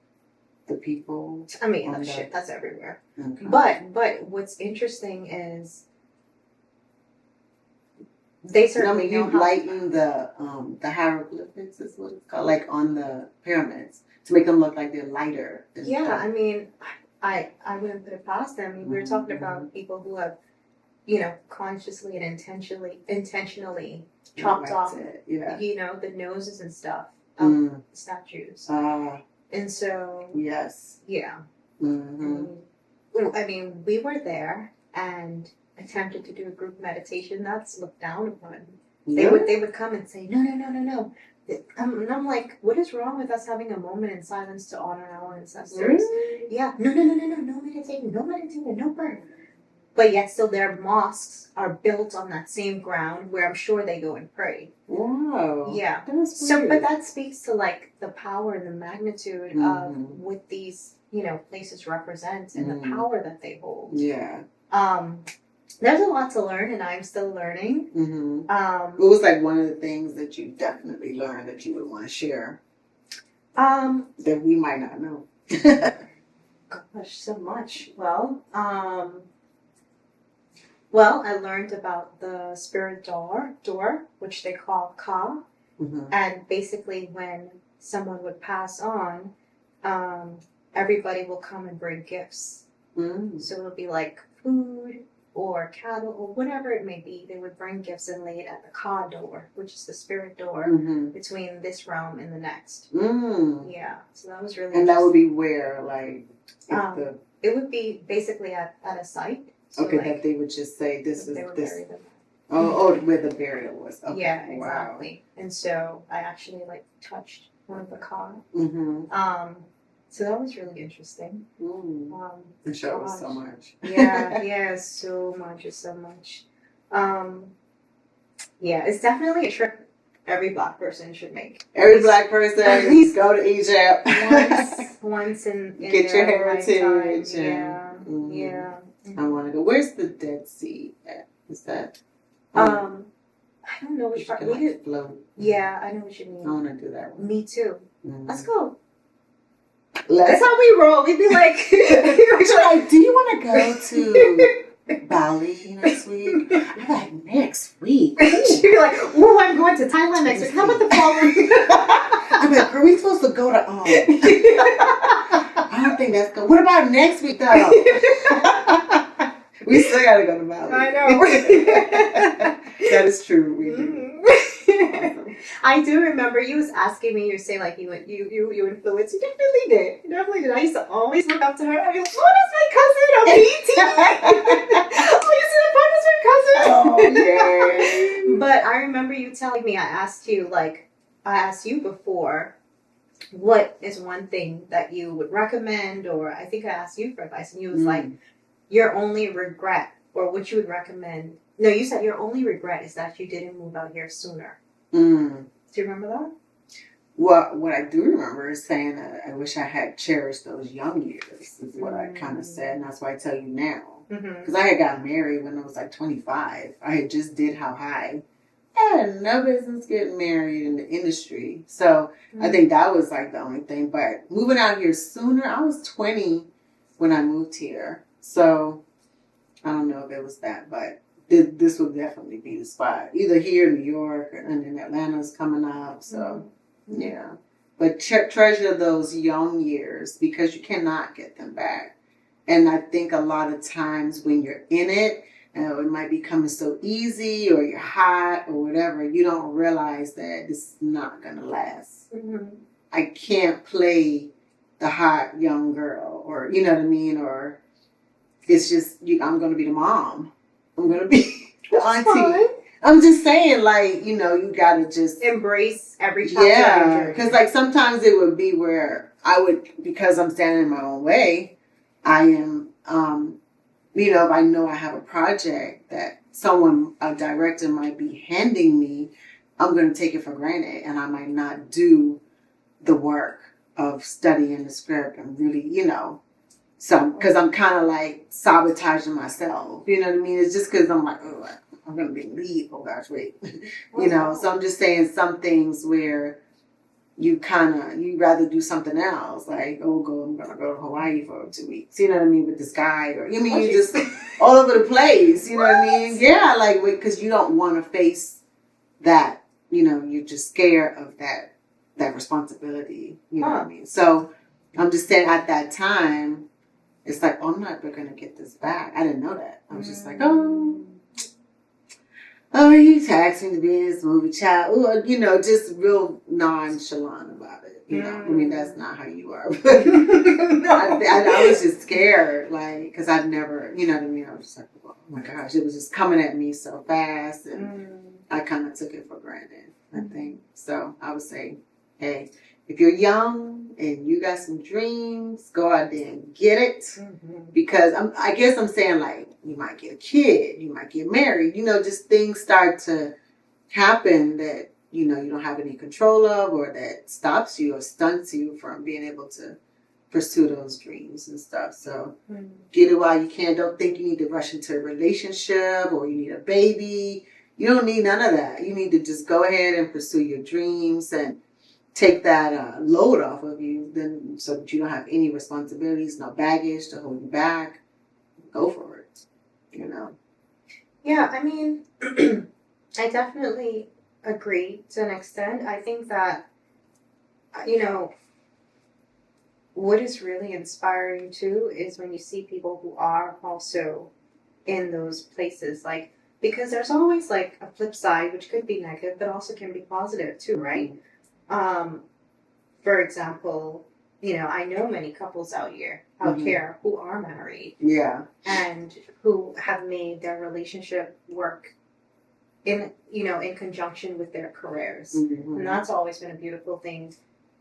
Speaker 1: people?
Speaker 2: I mean, that's everywhere.
Speaker 1: Okay.
Speaker 2: But what's interesting is they certainly know how
Speaker 1: lighten the hieroglyphics is what it's called, like on the pyramids to make them look like they're lighter.
Speaker 2: Yeah, I mean, I wouldn't put it past them. I mean, we were talking about people who have, you know, consciously and intentionally chopped off, you know, the noses and stuff of statues. And so,
Speaker 1: yes,
Speaker 2: yeah.
Speaker 1: Mm-hmm.
Speaker 2: I mean, we were there and attempted to do a group meditation. That's looked down upon.
Speaker 1: Yeah.
Speaker 2: They would come and say, no. And I'm like, what is wrong with us having a moment in silence to honor our ancestors?
Speaker 1: Really?
Speaker 2: Yeah, no meditating, no prayer. But yet still their mosques are built on that same ground where I'm sure they go and pray.
Speaker 1: Wow.
Speaker 2: Yeah.
Speaker 1: That's
Speaker 2: So,
Speaker 1: weird.
Speaker 2: but that speaks to like the power and the magnitude of what these, you know, places represent and the power that they hold.
Speaker 1: Yeah.
Speaker 2: There's a lot to learn, and I'm still learning.
Speaker 1: Mm-hmm. What was like one of the things that you definitely learned that you would want to share? That we might not know.
Speaker 2: Gosh, so much. Well, I learned about the spirit door, which they call Ka, and basically when someone would pass on, everybody will come and bring gifts. So it'll be like food or cattle or whatever it may be. They would bring gifts and lay it at the Ka door, which is the spirit door between this realm and the next. Yeah, so that was really.
Speaker 1: And that would be where, like,
Speaker 2: it would be basically at a site. So
Speaker 1: okay,
Speaker 2: like,
Speaker 1: that they would just say this is
Speaker 2: they would
Speaker 1: this.
Speaker 2: bury them.
Speaker 1: Oh, where the burial was. Okay.
Speaker 2: Yeah, exactly. Wow. And so I actually like touched one of the Ka. So that was really interesting.
Speaker 1: I'm sure it was so much.
Speaker 2: Yeah, so much. Yeah, it's definitely a trip every Black person should make.
Speaker 1: Every Black person, at least go to Egypt
Speaker 2: once in
Speaker 1: get your heritage.
Speaker 2: Yeah.
Speaker 1: I want to go. Where's the Dead Sea at? Is that?
Speaker 2: I don't know which part.
Speaker 1: We could float.
Speaker 2: Yeah, I know what you mean.
Speaker 1: I want to do that one.
Speaker 2: Me too.
Speaker 1: Mm-hmm.
Speaker 2: Let's go. That's how we roll. We'd be like,
Speaker 1: do you want to go to Bali next week? I'm like, next week?
Speaker 2: She'd be like, oh, I'm going to Thailand next week. How about the following?
Speaker 1: I'm like, are we supposed to go to I don't think that's good. What about next week, though? We still got to go to Bali.
Speaker 2: I know.
Speaker 1: That is true. We do.
Speaker 2: Awesome. I do remember you was asking me. You say like you influenced. You definitely did. You definitely did. I used to always look up to her. I'd be like, "Oh, that's my cousin on BT." Oh, you see the part? That's my cousin.
Speaker 1: Oh, yeah.
Speaker 2: But I remember you telling me. I asked you before, what is one thing that you would recommend, or I think I asked you for advice, and you was like, your only regret, or what you would recommend. No, you said your only regret is that you didn't move out here sooner. Do you remember that?
Speaker 1: Well, what I do remember is saying that I wish I had cherished those young years, is what I kind of said, and that's why I tell you now. Because I had got married when I was like 25. I had just did How High. I had no business getting married in the industry. So I think that was like the only thing. But moving out here sooner, I was 20 when I moved here. So I don't know if it was that, but this would definitely be the spot. Either here in New York and then Atlanta's coming up. So, yeah. But treasure those young years because you cannot get them back. And I think a lot of times when you're in it, it might be coming so easy or you're hot or whatever, you don't realize that this is not going to last. I can't play the hot young girl or, you know what I mean? Or it's just, I'm going to be the mom. I'm going to be the auntie. I'm just saying, like, you know, you got to just
Speaker 2: embrace every chapter of your journey.
Speaker 1: Because, like, sometimes it would be where I would, because I'm standing in my own way, I am, you know, if I know I have a project that a director might be handing me, I'm going to take it for granted. And I might not do the work of studying the script and really, you know, so, because I'm kind of like sabotaging myself, you know what I mean? It's just because I'm like, oh, I'm going to be lead. Oh gosh, wait, you know? So I'm just saying some things where you rather do something else. Like, I'm going to go to Hawaii for 2 weeks, you know what I mean? With this guy or, you mean, you just all over the place, you know what I mean? Yeah, like, because you don't want to face that, you know, you're just scared of that responsibility, you know what I mean? So I'm just saying at that time, it's like, oh, I'm not going to get this back. I didn't know that. I was just like, oh, you taxed me to be in this movie, child. Or, you know, just real nonchalant about it. You know, I mean, that's not how you are. But I was just scared, like, because I've never, you know what I mean? I was just like, oh my gosh, it was just coming at me so fast. And I kind of took it for granted, I think. So I would say, hey, if you're young and you got some dreams, go out there and get it. Because I guess I'm saying, like, you might get a kid, you might get married, you know, just things start to happen that, you know, you don't have any control of or that stops you or stunts you from being able to pursue those dreams and stuff. So get it while you can. Don't think you need to rush into a relationship or you need a baby. You don't need none of that. You need to just go ahead and pursue your dreams and take that load off of you, then so that you don't have any responsibilities, no baggage to hold you back. Go for it, you know.
Speaker 2: Yeah, I mean, I definitely agree to an extent. I think that, you know, what is really inspiring too is when you see people who are also in those places, like, because there's always like a flip side, which could be negative, but also can be positive too, right? For example, you know, I know many couples out here who are married. Yeah. And who have made their relationship work in conjunction with their careers. And that's always been a beautiful thing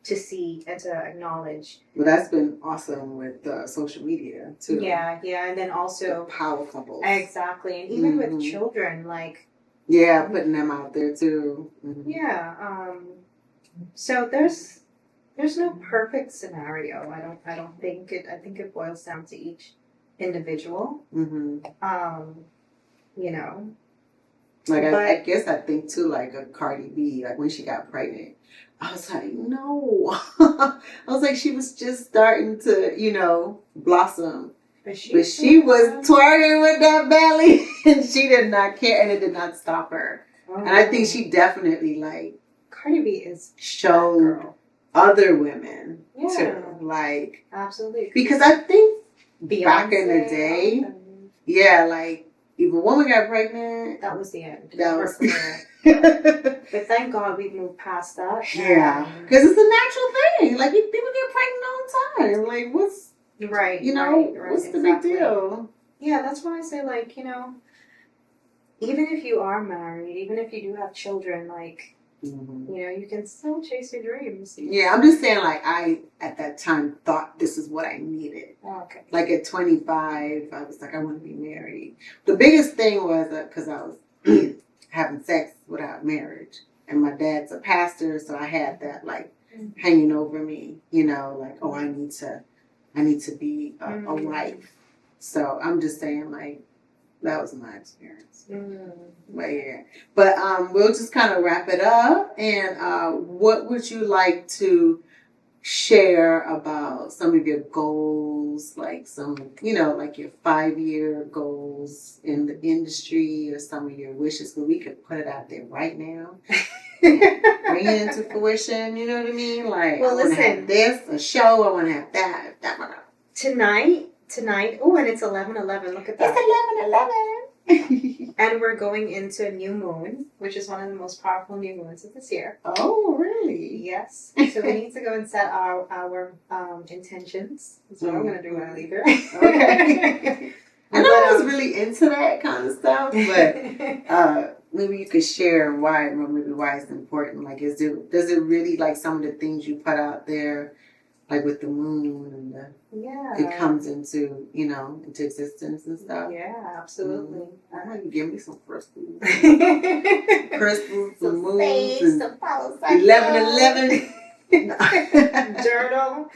Speaker 2: to see and to acknowledge.
Speaker 1: Well, that's been awesome with social media too.
Speaker 2: Yeah, and then also
Speaker 1: the power couples.
Speaker 2: Exactly. And even with children, like
Speaker 1: putting them out there too.
Speaker 2: Yeah. So there's no perfect scenario. I don't think it. I think it boils down to each individual. You know,
Speaker 1: Like, I guess I think too, like a Cardi B, like when she got pregnant, I was like, no. I was like, she was just starting to, blossom. But she was twerking with that belly, and she did not care, and it did not stop her. Oh. And I think she definitely, like,
Speaker 2: Cardi B is
Speaker 1: showed other women too. Like,
Speaker 2: absolutely.
Speaker 1: Because I think
Speaker 2: Beyonce,
Speaker 1: back in the day, like, if a woman got pregnant,
Speaker 2: that was the end.
Speaker 1: That was
Speaker 2: But thank God we moved past that.
Speaker 1: Yeah, because it's a natural thing. Like, people get pregnant all the time. Like, what's
Speaker 2: right?
Speaker 1: What's the big deal?
Speaker 2: Yeah, that's why I say, like, even if you are married, even if you do have children, like, you can still chase your dreams.
Speaker 1: Yeah, I'm just saying, like, I, at that time, thought this is what I needed.
Speaker 2: Oh, okay.
Speaker 1: Like, at 25, I was like, I want to be married. The biggest thing was because I was having sex without marriage. And my dad's a pastor, so I had that, like, hanging over me, like, oh, I need to be a wife. So I'm just saying, like, that was my experience. But yeah. But we'll just kind of wrap it up. And what would you like to share about some of your goals, like some, like your 5-year goals in the industry, or some of your wishes? Because we could put it out there right now. Bring it into fruition, you know what I mean? Like,
Speaker 2: well,
Speaker 1: I want to have this, a show, I want to have that.
Speaker 2: Tonight, oh, and it's 11/11. Look at that.
Speaker 1: It's 11/11.
Speaker 2: And we're going into a new moon, which is one of the most powerful new moons of this year.
Speaker 1: Oh, really?
Speaker 2: Yes. So we need to go and set our intentions. That's what I'm going to do when I leave here.
Speaker 1: Okay. I know I was really into that kind of stuff, but maybe you could share why it's important. Like, does it really, like, some of the things you put out there, like with the moon and it comes into, into existence and stuff?
Speaker 2: Yeah, absolutely.
Speaker 1: You give me some crystals. Crystals, some moons, and 11/11.
Speaker 2: Journal.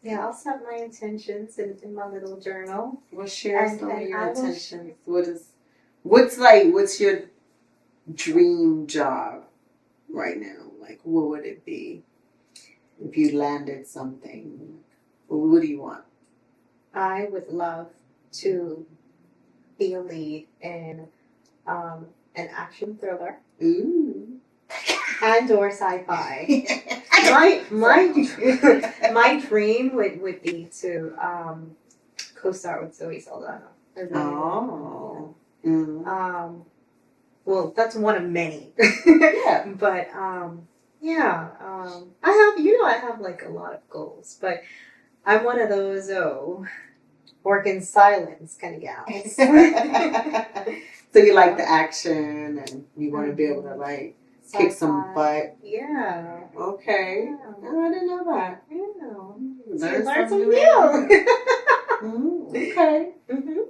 Speaker 2: Yeah, I'll set my intentions in my little journal.
Speaker 1: Well, share some of your intentions. What's your dream job right now? Like, what would it be if you landed something? What do you want?
Speaker 2: I would love to be a lead in an action thriller.
Speaker 1: Ooh.
Speaker 2: And or sci-fi. my dream would be to co-star with Zoe Saldana.
Speaker 1: Oh.
Speaker 2: Well, that's one of many.
Speaker 1: Yeah.
Speaker 2: But I have like a lot of goals, but I'm one of those work in silence kind of gals.
Speaker 1: So you like the action, and you want to be able to, like, kick some butt.
Speaker 2: Yeah.
Speaker 1: Okay.
Speaker 2: Yeah.
Speaker 1: Oh, I didn't know that.
Speaker 2: Yeah.
Speaker 1: Learn something new. Okay.
Speaker 2: Mm-hmm.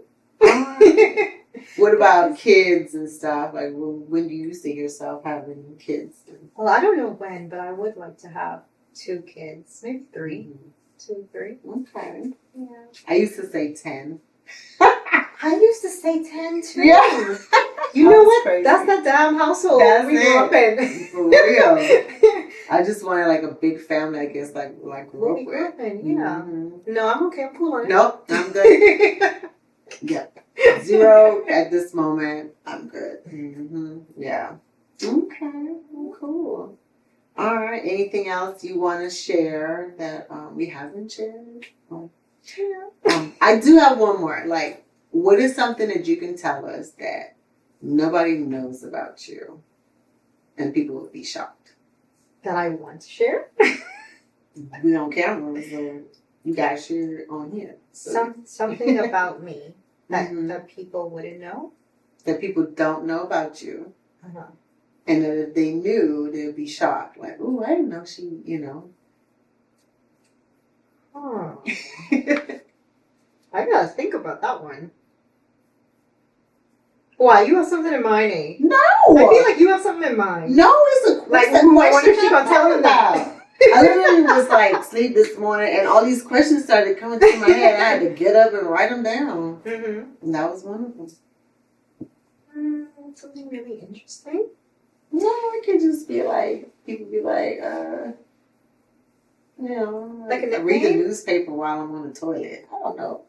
Speaker 1: What about kids and stuff? Like, when do you see yourself having kids?
Speaker 2: Well, I don't know when, but I would like to have 2 kids, maybe 3.
Speaker 1: Mm-hmm.
Speaker 2: 2, 3.
Speaker 1: Okay.
Speaker 2: Yeah.
Speaker 1: I used to say 10.
Speaker 2: I used to say 10 too.
Speaker 1: Yeah.
Speaker 2: You know what?
Speaker 1: Crazy.
Speaker 2: That's the damn household
Speaker 1: That's
Speaker 2: we grew up in.
Speaker 1: For real. I just wanted, like, a big family, I guess, like
Speaker 2: What we grew up in, yeah.
Speaker 1: Mm-hmm.
Speaker 2: No, I'm okay. I'm cool on it.
Speaker 1: Nope, I'm good. Yep. 0 at this moment. I'm good. Mm-hmm. Yeah. Okay. Cool. All right. Anything else you want to share that we haven't shared?
Speaker 2: Yeah.
Speaker 1: I do have one more. Like, what is something that you can tell us that nobody knows about you, and people would be shocked?
Speaker 2: That I want to share?
Speaker 1: We on camera, so you guys share it on here. So.
Speaker 2: Something about me that
Speaker 1: Mm-hmm.
Speaker 2: that people wouldn't know.
Speaker 1: That people don't know about you.
Speaker 2: Uh-huh.
Speaker 1: And that if they knew, they'd be shocked. Like, ooh, I didn't know she,
Speaker 2: Oh. I gotta think about that one. Why? You have something in mind, eh?
Speaker 1: No!
Speaker 2: I feel like you have something in mind.
Speaker 1: No, it's a
Speaker 2: Like,
Speaker 1: question.
Speaker 2: I wonder if she's gonna tell him that.
Speaker 1: I literally was like asleep this morning, and all these questions started coming through my head. I had to get up and write them down. And that was one of them.
Speaker 2: Something really interesting?
Speaker 1: No, it could just be like, people be like, you know,
Speaker 2: like
Speaker 1: I read the newspaper while I'm on the toilet. I don't know.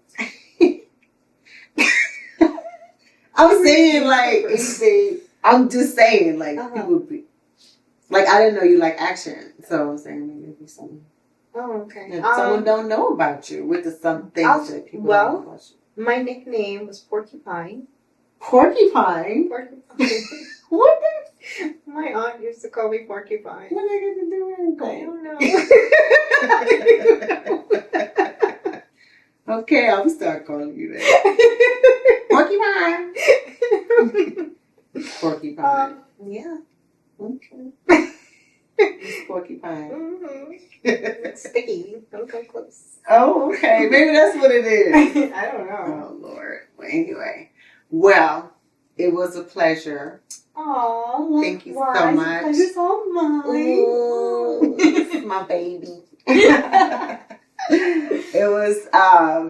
Speaker 1: I'm saying like anything. I'm just saying like people be like, I didn't know you like action, so I'm saying maybe it'd be something.
Speaker 2: Oh, okay.
Speaker 1: That someone don't know about you with the some things that people don't know about you.
Speaker 2: My nickname was Porcupine.
Speaker 1: Porcupine?
Speaker 2: Porcupine.
Speaker 1: What the?
Speaker 2: My aunt used to call me Porcupine.
Speaker 1: What are they going to do with
Speaker 2: I don't know.
Speaker 1: Okay, I'll start calling you that. Porcupine. Porcupine.
Speaker 2: Yeah.
Speaker 1: Okay. It's Porcupine.
Speaker 2: It's sticky. Don't come close.
Speaker 1: Oh, okay. Maybe that's what it is.
Speaker 2: I don't know.
Speaker 1: Oh, Lord. Well, anyway. Well, it was a pleasure.
Speaker 2: Aw,
Speaker 1: thank you so much.
Speaker 2: Pleasure's all mine.
Speaker 1: Ooh, this is my baby. It was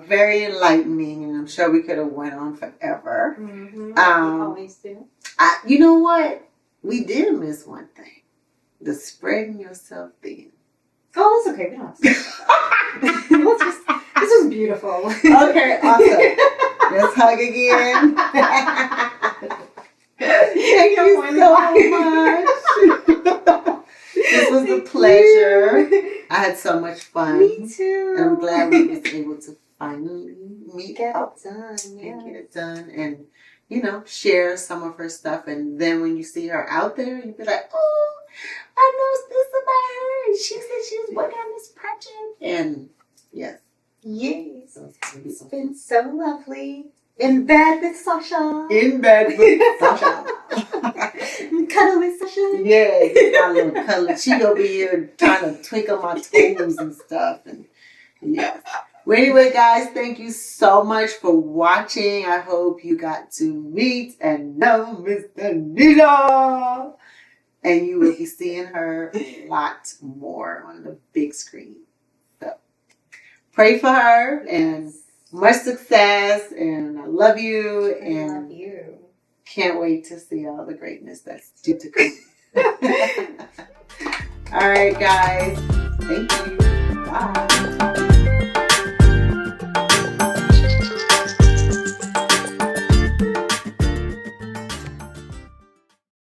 Speaker 1: very enlightening, and I'm sure we could have went on forever.
Speaker 2: We always do.
Speaker 1: You know what? We did miss one thing: the spreading yourself thin.
Speaker 2: Oh, that's okay. We don't have to. This was beautiful.
Speaker 1: Okay, awesome. Let's hug again. Thank you so much. This was a pleasure. I had so much fun.
Speaker 2: Me too.
Speaker 1: And I'm glad we was able to finally
Speaker 2: get
Speaker 1: up
Speaker 2: it done.
Speaker 1: and get it done, and you know, share some of her stuff. And then when you see her out there, you be like, "Oh, I know this about her. She said she was working on this project." And yes,
Speaker 2: it's been so lovely. In bed with Sasha.
Speaker 1: In bed with Sasha.
Speaker 2: Cuddle with Sasha.
Speaker 1: Yeah, my little cuddle. She over here trying to twinkle my toes and stuff. And yeah. Well, anyway, guys, thank you so much for watching. I hope you got to meet and know Miss Dinetia. And you will be seeing her a lot more on the big screen. So pray for her and much success, and I love you, and
Speaker 2: I love you.
Speaker 1: Can't wait to see all the greatness that's due to come. All right, guys. Thank you.